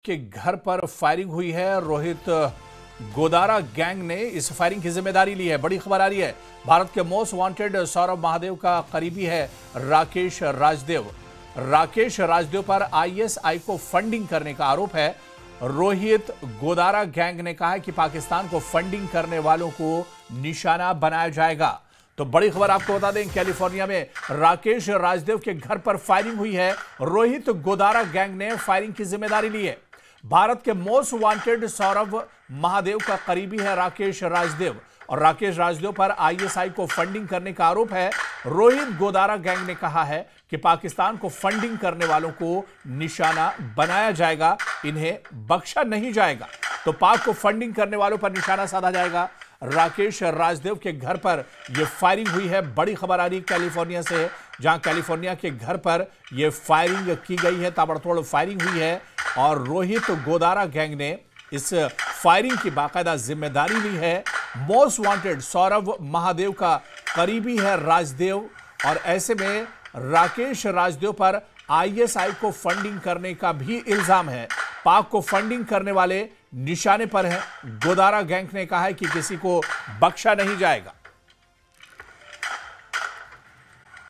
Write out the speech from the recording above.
के घर पर फायरिंग हुई है। रोहित गोदारा गैंग ने इस फायरिंग की जिम्मेदारी ली है। बड़ी खबर आ रही है, भारत के मोस्ट वांटेड सौरभ महादेव का करीबी है राकेश राजदेव। राकेश राजदेव पर आईएसआई को फंडिंग करने का आरोप है। रोहित गोदारा गैंग ने कहा है कि पाकिस्तान को फंडिंग करने वालों को निशाना बनाया जाएगा। तो बड़ी खबर आपको बता दें, कैलिफोर्निया में राकेश राजदेव के घर पर फायरिंग हुई है। रोहित गोदारा गैंग ने फायरिंग की जिम्मेदारी ली है। भारत के मोस्ट वांटेड सौरभ महादेव का करीबी है राकेश राजदेव, और राकेश राजदेव पर आईएसआई को फंडिंग करने का आरोप है। रोहित गोदारा गैंग ने कहा है कि पाकिस्तान को फंडिंग करने वालों को निशाना बनाया जाएगा, इन्हें बख्शा नहीं जाएगा। तो पाक को फंडिंग करने वालों पर निशाना साधा जाएगा। राकेश राजदेव के घर पर यह फायरिंग हुई है। बड़ी खबर आ रही कैलिफोर्निया से, जहां कैलिफोर्निया के घर पर यह फायरिंग की गई है, ताबड़तोड़ फायरिंग हुई है। और रोहित गोदारा गैंग ने इस फायरिंग की बाकायदा जिम्मेदारी ली है। मोस्ट वांटेड सौरभ महादेव का करीबी है राजदेव, और ऐसे में राकेश राजदेव पर आईएसआई को फंडिंग करने का भी इल्जाम है। पाक को फंडिंग करने वाले निशाने पर हैं। गोदारा गैंग ने कहा है कि किसी को बख्शा नहीं जाएगा।